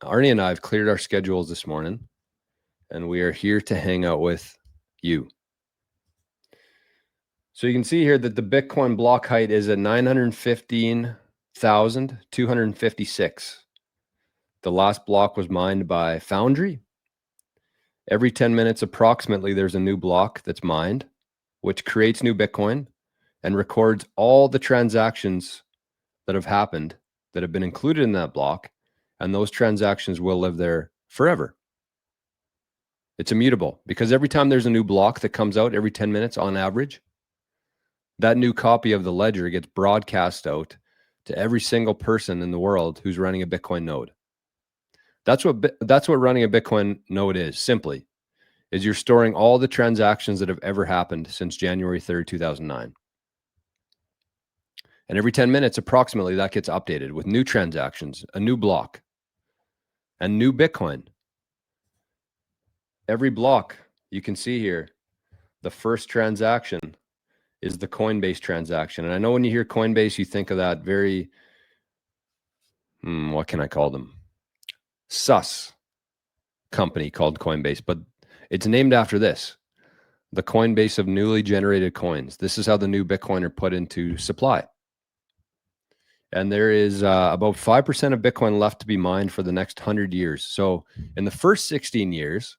Arnie and I have cleared our schedules this morning, and we are here to hang out with you. So you can see here that the Bitcoin block height is at 915,256. The last block was mined by Foundry. Every 10 minutes, approximately, there's a new block that's mined, which creates new Bitcoin and records all the transactions that have happened that have been included in that block, and those transactions will live there forever. It's immutable because every time there's a new block that comes out every 10 minutes on average, that new copy of the ledger gets broadcast out to every single person in the world who's running a Bitcoin node. That's what running a Bitcoin node is, simply, is you're storing all the transactions that have ever happened since January 3rd, 2009. And every 10 minutes, approximately, that gets updated with new transactions, a new block, and new Bitcoin. Every block, you can see here, the first transaction is the Coinbase transaction. And I know when you hear Coinbase, you think of that very, what can I call them? Sus company called Coinbase, but it's named after this, the Coinbase of newly generated coins. This is how the new Bitcoin are put into supply. And there is about 5% of Bitcoin left to be mined for the next 100 years. So in the first 16 years,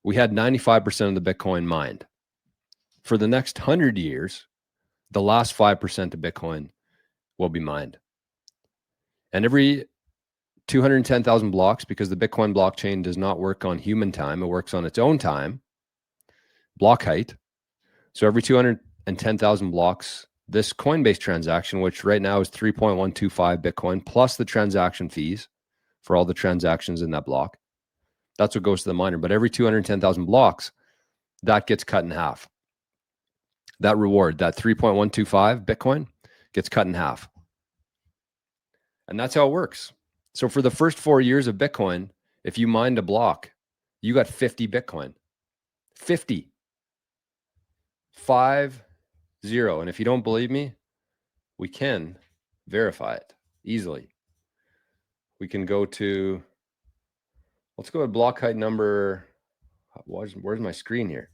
we had 95% of the Bitcoin mined. For the next 100 years, the last 5% of Bitcoin will be mined. And every 210,000 blocks, because the Bitcoin blockchain does not work on human time, it works on its own time, block height. So every 210,000 blocks, this Coinbase transaction, which right now is 3.125 Bitcoin, plus the transaction fees for all the transactions in that block, that's what goes to the miner. But every 210,000 blocks, that gets cut in half. That reward, that 3.125 Bitcoin, gets cut in half. And that's how it works. So for the first 4 years of Bitcoin, if you mined a block, you got 50 Bitcoin. 50. 50. And if you don't believe me, we can verify it easily. We can go to, let's go to block height number, where's my screen here?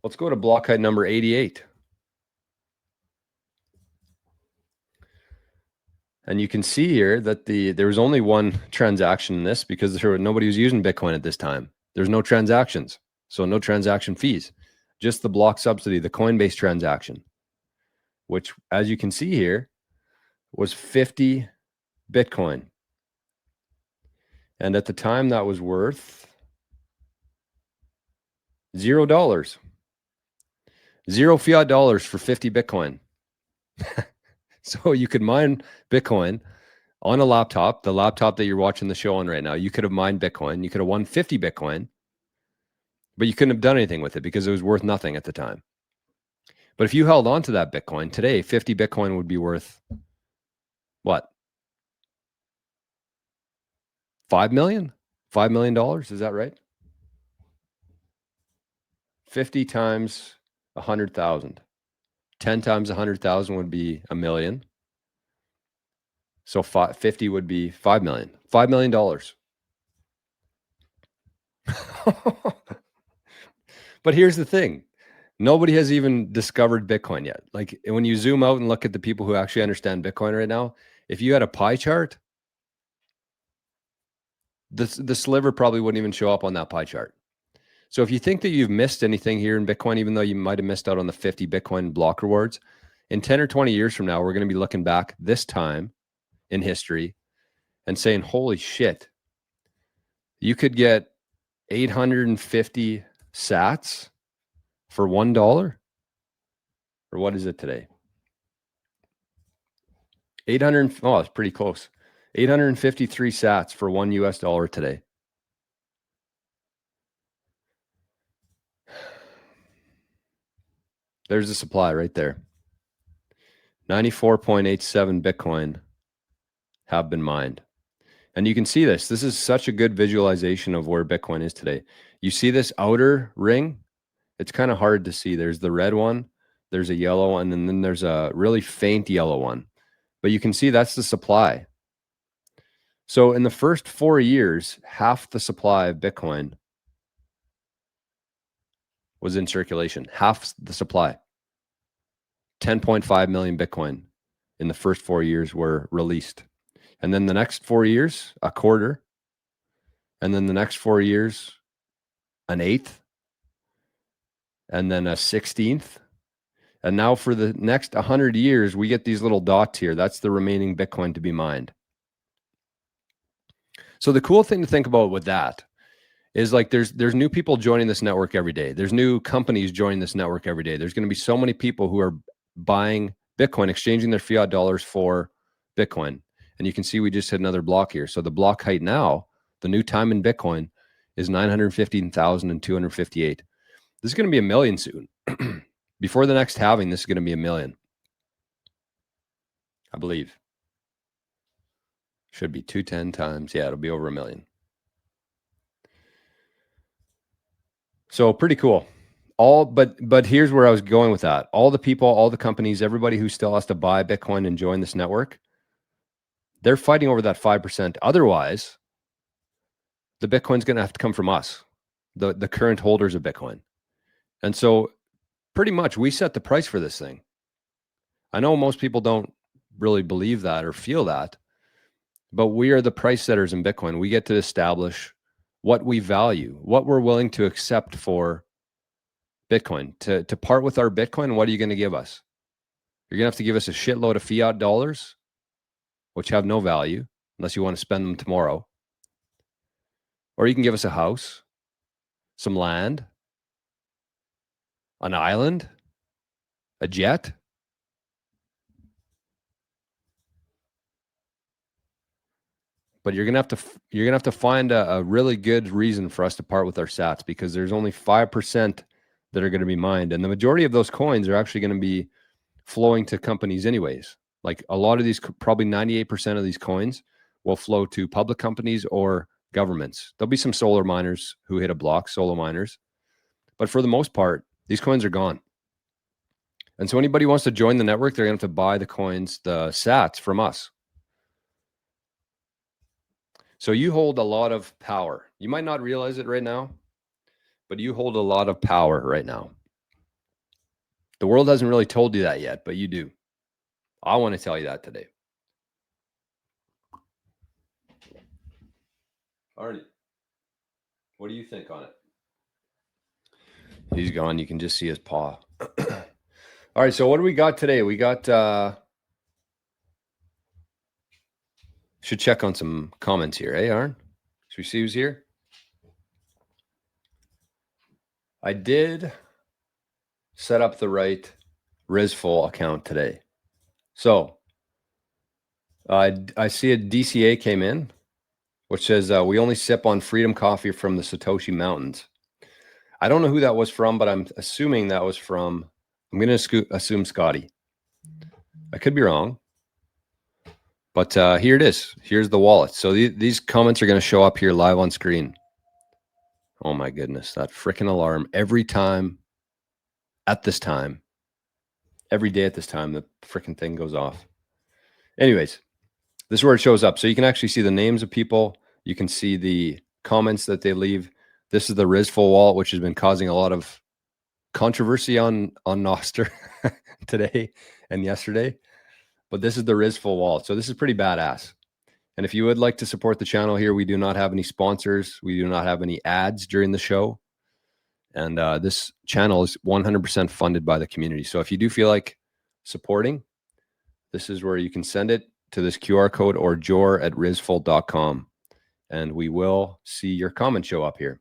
Let's go to block height number 88. And you can see here that there was only one transaction in this because nobody was using Bitcoin at this time. There's no transactions, so no transaction fees, just the block subsidy, the Coinbase transaction, which, as you can see here, was 50 Bitcoin. And at the time, that was worth $0. 0 fiat dollars for 50 Bitcoin. So you could mine Bitcoin on a laptop, the laptop that you're watching the show on right now. You could have mined Bitcoin. You could have won 50 Bitcoin, but you couldn't have done anything with it because it was worth nothing at the time. But if you held on to that Bitcoin today, 50 Bitcoin would be worth what? $5 million? $5 million? Is that right? 50 times 100,000. 10 times 100,000 would be $1 million. So 50 would be 5 million. $5 million. But here's the thing. Nobody has even discovered Bitcoin yet. Like when you zoom out and look at the people who actually understand Bitcoin right now, if you had a pie chart, the sliver probably wouldn't even show up on that pie chart. So if you think that you've missed anything here in Bitcoin, even though you might have missed out on the 50 Bitcoin block rewards, in 10 or 20 years from now, we're going to be looking back this time in history and saying, holy shit, you could get 850 sats for $1? Or what is it today? 800, oh, it's pretty close. 853 sats for $1 US today. There's the supply right there. 94.87 Bitcoin have been mined. And you can see this. This is such a good visualization of where Bitcoin is today. You see this outer ring? It's kind of hard to see. There's the red one, there's a yellow one, and then there's a really faint yellow one. But you can see that's the supply. So in the first 4 years, half the supply of Bitcoin was in circulation. Half the supply. 10.5 million Bitcoin in the first 4 years were released. And then the next 4 years, a quarter. And then the next 4 years, an eighth. And then a 16th. And now for the next 100 years, we get these little dots here. That's the remaining Bitcoin to be mined. So the cool thing to think about with that is like there's new people joining this network every day. There's new companies joining this network every day. There's going to be so many people who are buying Bitcoin, exchanging their fiat dollars for Bitcoin. And you can see we just hit another block here. So the block height now, the new time in Bitcoin is 915,258. This is going to be 1 million soon. Before the next halving, this is going to be 1 million. I believe. Should be 210 times. Yeah, it'll be over 1 million. So pretty cool. But here's where I was going with that. All the people, all the companies, everybody who still has to buy Bitcoin and join this network, they're fighting over that 5%. Otherwise, the Bitcoin's going to have to come from us, the current holders of Bitcoin. And so pretty much we set the price for this thing. I know most people don't really believe that or feel that, but we are the price setters in Bitcoin. We get to establish what we value, what we're willing to accept for Bitcoin. To part with our Bitcoin, what are you going to give us? You're going to have to give us a shitload of fiat dollars, which have no value unless you want to spend them tomorrow. Or you can give us a house, some land, an island, a jet. But you're gonna have to find a really good reason for us to part with our sats, because there's only 5% that are going to be mined, and the majority of those coins are actually going to be flowing to companies anyways. Like a lot of these, probably 98% of these coins will flow to public companies or governments. There'll be some solar miners who hit a block, solo miners, but for the most part, these coins are gone. And so anybody who wants to join the network, they're going to have to buy the coins, the sats, from us. So you hold a lot of power. You might not realize it right now, but you hold a lot of power right now. The world hasn't really told you that yet, but you do. I want to tell you that today. Arnie, what do you think on it? He's gone. You can just see his paw. All right, so what do we got today? We got should check on some comments here. Hey, Arn? Should we see who's here? I did set up the right Rizful account today. So I see a DCA came in, which says we only sip on Freedom Coffee from the Satoshi Mountains. I don't know who that was from, but I'm assuming that was from, I'm going to assume Scotty. I could be wrong. But here it is. Here's the wallet. So these comments are going to show up here live on screen. Oh my goodness, that freaking alarm. Every time, at this time, every day at this time, the freaking thing goes off. Anyways, this is where it shows up. So you can actually see the names of people. You can see the comments that they leave. This is the Rizful wallet, which has been causing a lot of controversy on Nostr today and yesterday. But this is the Rizful wallet. So this is pretty badass. And if you would like to support the channel here, we do not have any sponsors. We do not have any ads during the show. And this channel is 100% funded by the community. So if you do feel like supporting, this is where you can send it to this QR code or jor@rizful.com. And we will see your comment show up here.